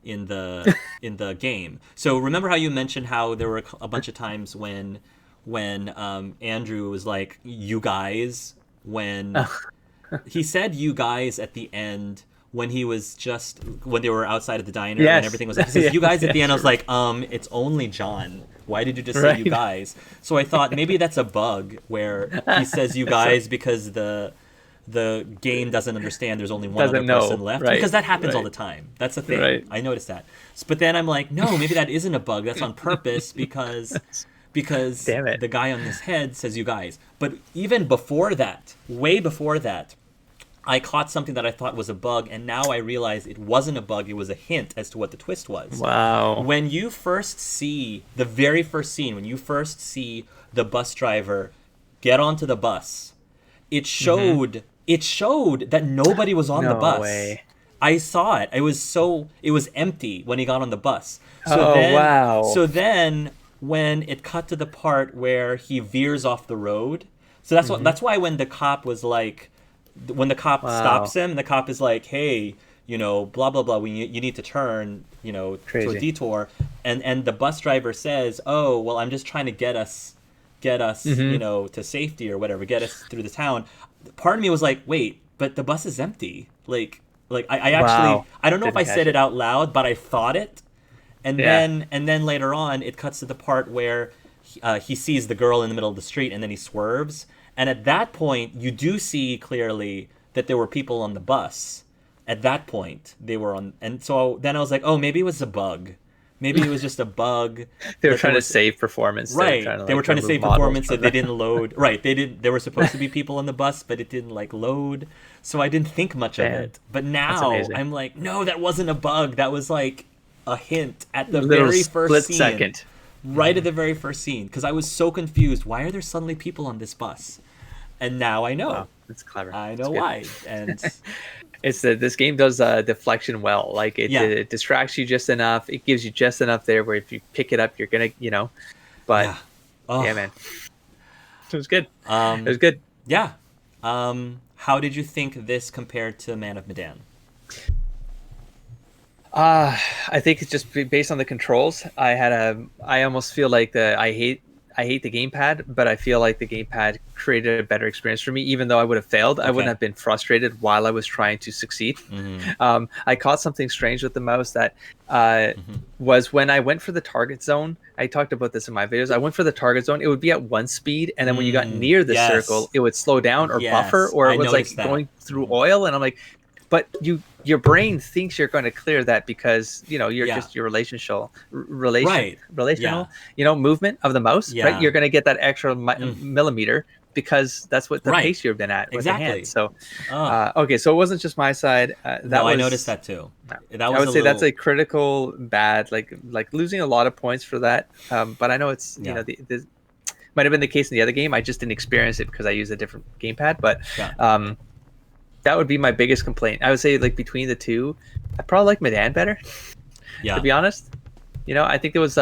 A: in the game. So remember how you mentioned how there were a bunch of times when Andrew was like, "You guys," when he said "you guys" at the end when they were outside of the diner and everything was like, he says "you guys" at the end. I was like, it's only John. Why did you just say "you guys"? So I thought maybe that's a bug where he says "you guys" because the game doesn't understand there's only one other person left, because that happens all the time. That's the thing. I noticed that. But then I'm like, no, maybe that isn't a bug. That's on purpose because the guy on his head says "you guys." But even before that, way before that, I caught something that I thought was a bug, and now I realize it wasn't a bug. It was a hint as to what the twist was. Wow. When you first see the very first scene, when you first see the bus driver get onto the bus, it showed that nobody was on the bus. Way. I saw it. It was empty when he got on the bus. So then when it cut to the part where he veers off the road. So that's why when the cop was like, when the cop stops him, and the cop is like, hey, blah, blah, blah, you need to turn, to a detour. And the bus driver says, oh, well, I'm just trying to get us, to safety or whatever, get us through the town. Part of me was like, wait, but the bus is empty. I actually, I don't know if I said it out loud, but I thought it. And then later on, it cuts to the part where he sees the girl in the middle of the street, and then he swerves. And at that point, you do see clearly that there were people on the bus. At that point, they were on. And so then I was like, oh, maybe it was a bug. Maybe it was just a bug.
K: They were trying to save performance.
A: Right. They were trying to save performance, so they didn't load. Right. There were supposed to be people on the bus, but it didn't load. So I didn't think much of it. But now I'm like, no, that wasn't a bug. That was like a hint at the very first scene. Second. Right at the very first scene. Because I was so confused. Why are there suddenly people on this bus? And now I know.
K: Wow, that's clever.
A: I know why. And
K: it's this game does deflection well. Like it distracts you just enough. It gives you just enough there where if you pick it up, you're gonna, But yeah, man, it was good. It was good.
A: Yeah. How did you think this compared to Man of Medan?
K: I think it's just based on the controls. I almost feel like I hate the gamepad, but I feel like the gamepad created a better experience for me. Even though I would have failed, I wouldn't have been frustrated while I was trying to succeed. I caught something strange with the mouse that was when I went for the target zone. I talked about this in my videos. I went for the target zone. It would be at one speed, and then when you got near the circle, it would slow down or buffer, or it was like going through oil. And I'm like, but your brain thinks you're going to clear that because you're
A: Yeah.
K: just your relational
A: Right.
K: relational
A: Yeah.
K: movement of the mouse,
A: Yeah.
K: right? You're going to get that extra millimeter because that's what the
A: Right.
K: pace you've been at with the
A: Exactly.
K: hand. So
A: Oh.
K: okay, so it wasn't just my side.
A: I noticed that too. That
K: I
A: was
K: would
A: a
K: say that's
A: little-
K: a critical bad, like losing a lot of points for that. But I know it's
A: Yeah.
K: the might have been the case in the other game. I just didn't experience it because I used a different gamepad. But
A: Yeah.
K: that would be my biggest complaint. I would say like between the two, I probably like Medan better.
A: Yeah.
K: To be honest, I think there was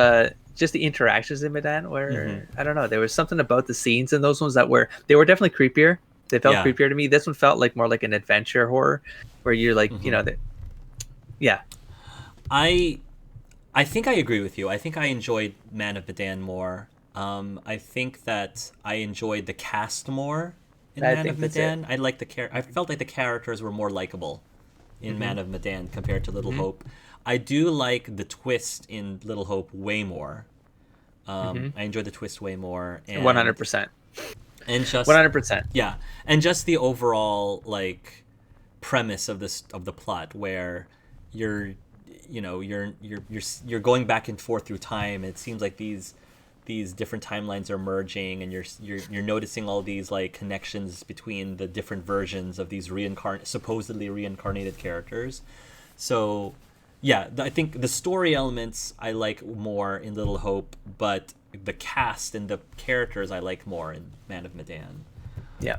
K: just the interactions in Medan where I don't know. There was something about the scenes in those ones that were definitely creepier. They felt
A: Yeah.
K: creepier to me. This one felt like more like an adventure horror, where you're like yeah.
A: I think I agree with you. I think I enjoyed Man of Medan more. I think that I enjoyed the cast more in Man of Medan. I felt like the characters were more likable in Man of Medan compared to Little Hope. I do like the twist in Little Hope way more. I enjoyed the twist way more.
K: 100%.
A: And just
K: 100%.
A: Yeah, and just the overall premise of the plot where you're going back and forth through time. It seems like these different timelines are merging, and you're noticing all these connections between the different versions of these supposedly reincarnated characters. So yeah, I think the story elements I like more in Little Hope, but the cast and the characters I like more in Man of Medan.
K: Yeah.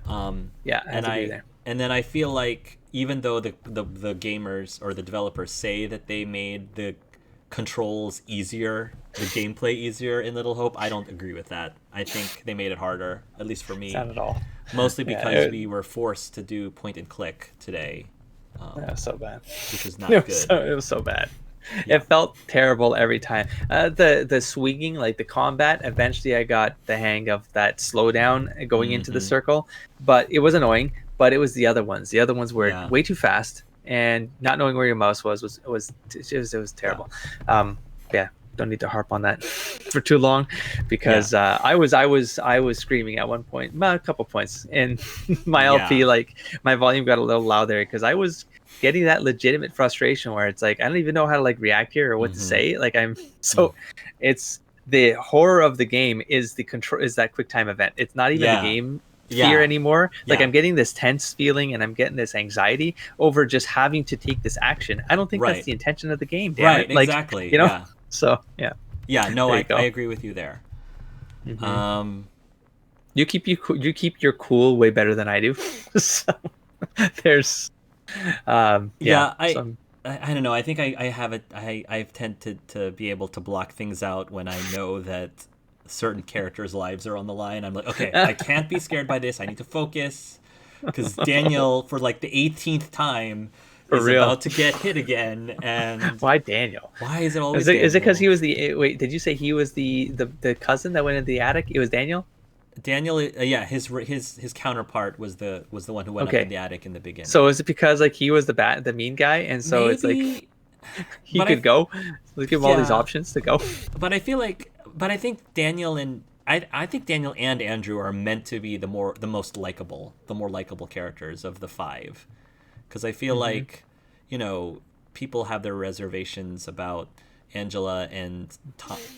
K: Yeah, I have to agree there.
A: And then I feel like even though the gamers or the developers say that they made the controls easier, the gameplay easier in Little Hope, I don't agree with that. I think they made it harder, at least for me.
K: Not at all.
A: Mostly because we were forced to do point and click today.
K: That was so bad.
A: Which is not good.
K: It was so bad. Yeah. It felt terrible every time. The swinging, like the combat, eventually I got the hang of that slowdown going into the circle, but it was annoying. But it was the other ones. The other ones were way too fast, and not knowing where your mouse was terrible. Yeah, don't need to harp on that for too long, because I was screaming at one point, a couple points in my LP. Like my volume got a little loud there because I was getting that legitimate frustration where it's like I don't even know how to react here or what to say. Like it's the horror of the game is that quick time event. It's not even the game fear anymore. Like I'm getting this tense feeling and I'm getting this anxiety over just having to take this action. I don't think that's the intention of the game.
A: Right, exactly.
K: So yeah.
A: Yeah, no, I agree with you there.
K: You keep your cool way better than I do. So there's
A: I don't know. I think I have it. I've tended to be able to block things out when I know that certain characters' lives are on the line. I'm like, okay, I can't be scared by this. I need to focus because Daniel, for the 18th time, is about to get hit again. And
K: why Daniel?
A: Why is it always?
K: Is it because he was the wait? Did you say he was the cousin that went into the attic? It was Daniel.
A: Daniel, his counterpart was the one who went up in the attic in the beginning.
K: So is it because he was the mean guy, and so maybe, it's like he could go? Let's give him all these options to go.
A: But I think Daniel and Andrew are meant to be the more likable characters of the five, because I feel like people have their reservations about Angela and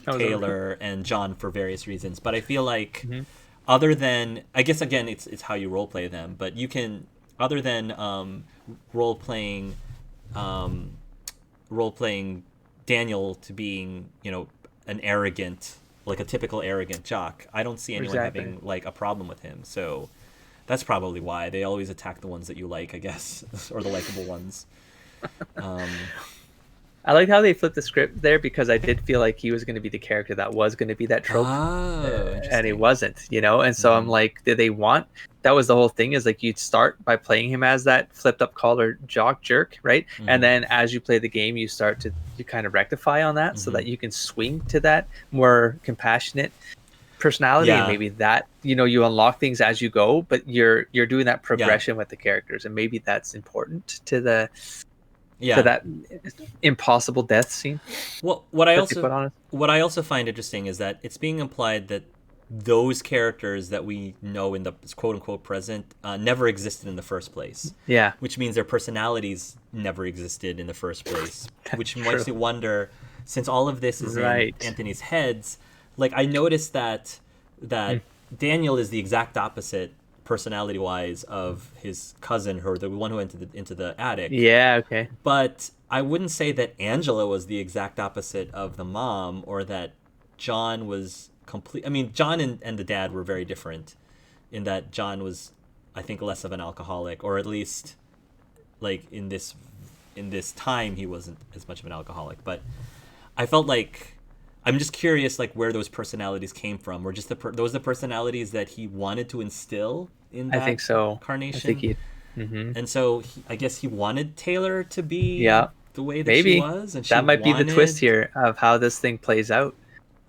A: Taylor and John for various reasons, but I feel like other than, I guess again it's how you roleplay them, but you can, other than role-playing Daniel to being an arrogant, like a typical arrogant jock, I don't see anyone having a problem with him. So that's probably why they always attack the ones that you like, I guess, or the likable ones.
K: I like how they flipped the script there, because I did feel like he was going to be the character that was going to be that trope, and he wasn't, and so I'm like, did they want? That was the whole thing, is you'd start by playing him as that flipped up collar jock jerk, right? And then as you play the game, you kind of rectify on that so that you can swing to that more compassionate personality, and maybe that you unlock things as you go, but you're doing that progression with the characters, and maybe that's important to to that impossible death scene.
A: Well, what I also find interesting is that it's being implied that those characters that we know in the quote unquote present never existed in the first place.
K: Yeah.
A: Which means their personalities never existed in the first place. Which makes you wonder, since all of this is in Anthony's heads, like I noticed that Daniel is the exact opposite personality wise of his cousin, her the one who went into the attic.
K: Yeah, okay.
A: But I wouldn't say that Angela was the exact opposite of the mom, or that John was complete. I mean, John and the dad were very different in that John was, I think, less of an alcoholic, or at least like in this time he wasn't as much of an alcoholic. But I felt like, I'm just curious, like where those personalities came from, or just those the personalities that he wanted to instill in that
K: I think so.
A: Incarnation.
K: I think
A: And so I guess he wanted Taylor to be the way that
K: maybe
A: she was, and
K: that might be the twist here of how this thing plays out.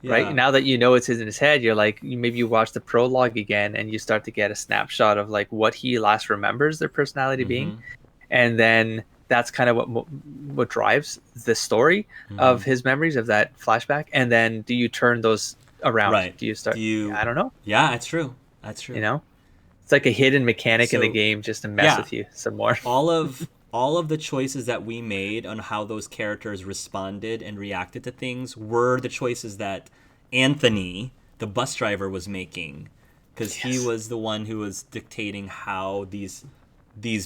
K: Right now that you know it's in his head, you're like, maybe you watch the prologue again and you start to get a snapshot of like what he last remembers their personality being, and then that's kind of what drives the story of his memories of that flashback. And then do you turn those around?
A: Right.
K: Do you start? I don't know.
A: Yeah, that's true. That's true.
K: You know, it's like a hidden mechanic in the game just to mess with you some more.
A: all of the choices that we made on how those characters responded and reacted to things were the choices that Anthony, the bus driver, was making, because he was the one who was dictating how these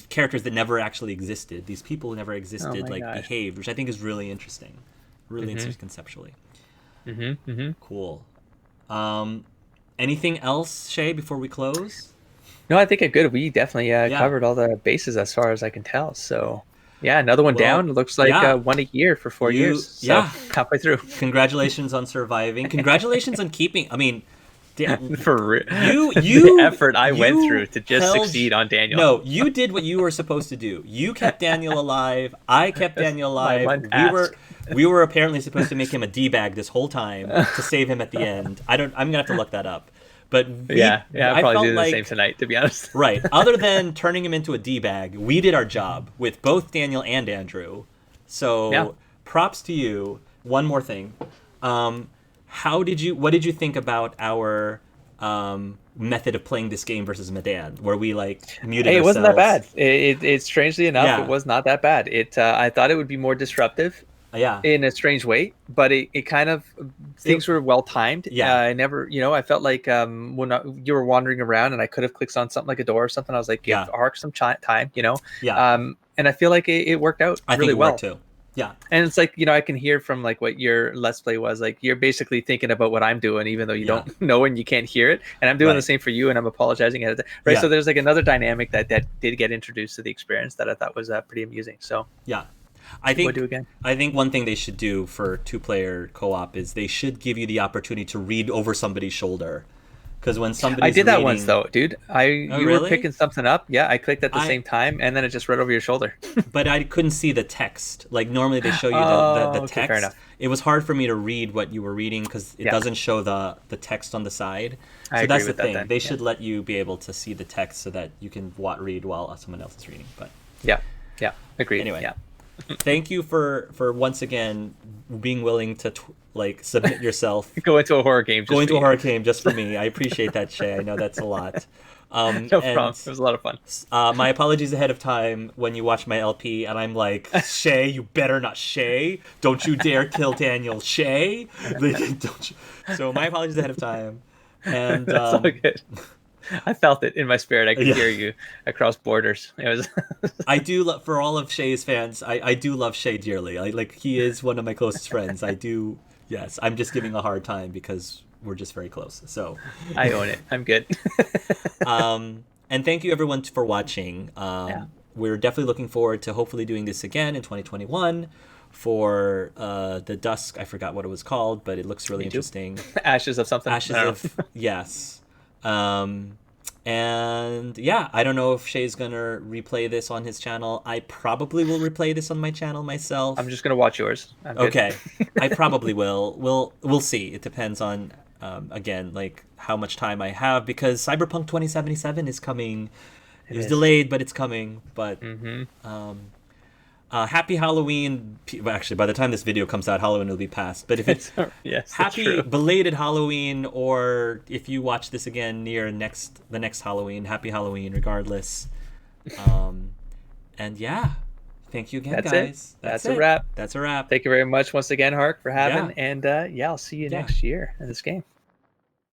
A: characters that never actually existed, these people who never existed, behaved, which I think is really interesting, interesting conceptually. Cool. Anything else, Shay, before we close?
K: No, I think I'm good. We definitely covered all the bases as far as I can tell. So, yeah, another one down. It looks like one a year for 4 years. So, halfway through.
A: Congratulations on surviving. Congratulations on keeping. I mean,
K: for real.
A: You
K: the effort I went through to just succeed on Daniel.
A: No, you did what you were supposed to do. You kept Daniel alive. I kept Daniel alive. We were apparently supposed to make him a D-bag this whole time to save him at the end. I'm gonna have to look that up. But
K: I'll probably do the same tonight, to be honest.
A: Right. Other than turning him into a D-bag, we did our job with both Daniel and Andrew. So props to you. One more thing. What did you think about our method of playing this game versus Medan, where we muted ourselves?
K: It wasn't that bad. It strangely enough, it was not that bad. I thought it would be more disruptive. In a strange way, but it kind of things were well timed. I never, I felt like when you were wandering around and I could have clicked on something like a door or something, I was like, give Ark some time, and I feel like it worked out really well.
A: Worked too. Yeah.
K: And it's like, I can hear from what your Let's Play was like. You're basically thinking about what I'm doing, even though you don't know and you can't hear it. And I'm doing the same for you, and I'm apologizing at it. Right. So there's another dynamic that did get introduced to the experience that I thought was pretty amusing. So
A: I think one thing they should do for 2-player co-op is they should give you the opportunity to read over somebody's shoulder. Because when somebody's
K: I did that once though, dude. You
A: really?
K: were picking something up. Yeah, I clicked at the same time, and then it just read over your shoulder.
A: But I couldn't see the text. Like normally they show you the text.
K: Fair enough.
A: It was hard for me to read what you were reading because it doesn't show the text on the side. So
K: I
A: that's
K: agree
A: the
K: with
A: thing.
K: that,
A: They should let you be able to see the text so that you can read while someone else is reading. But
K: agreed.
A: Anyway. Thank you for once again being willing to submit yourself.
K: Go into a horror game.
A: A horror game just for me. I appreciate that, Shay. I know that's a lot.
K: No problem. It was a lot of fun.
A: My apologies ahead of time when you watch my LP and I'm like, Shay, you better not, Shay. Don't you dare kill Daniel, Shay. Don't you? So my apologies ahead of time. And
K: that's all good. I felt it in my spirit. I could hear you across borders. It was.
A: I do love, for all of Shay's fans, I do love Shay dearly. He is one of my closest friends. I do. Yes, I'm just giving a hard time because we're just very close. So
K: I own it. I'm good.
A: And thank you everyone for watching. We're definitely looking forward to hopefully doing this again in 2021 for the Dusk. I forgot what it was called, but it looks really interesting.
K: Ashes of something.
A: Yes. And I don't know if Shay's gonna replay this on his channel. I probably will replay this on my channel myself.
K: I'm just gonna watch yours.
A: Okay. I probably will. We'll see. It depends on again how much time I have, because Cyberpunk 2077 is coming. It was delayed, but it's coming. But Happy Halloween. Well, actually, by the time this video comes out, Halloween will be past. But if it's
K: yes,
A: happy belated Halloween, or if you watch this again near the next Halloween, happy Halloween regardless. And yeah, thank you again, guys.
K: That's a wrap.
A: That's a wrap.
K: Thank you very much once again, Hark, for having. And yeah, I'll see you next year in this game.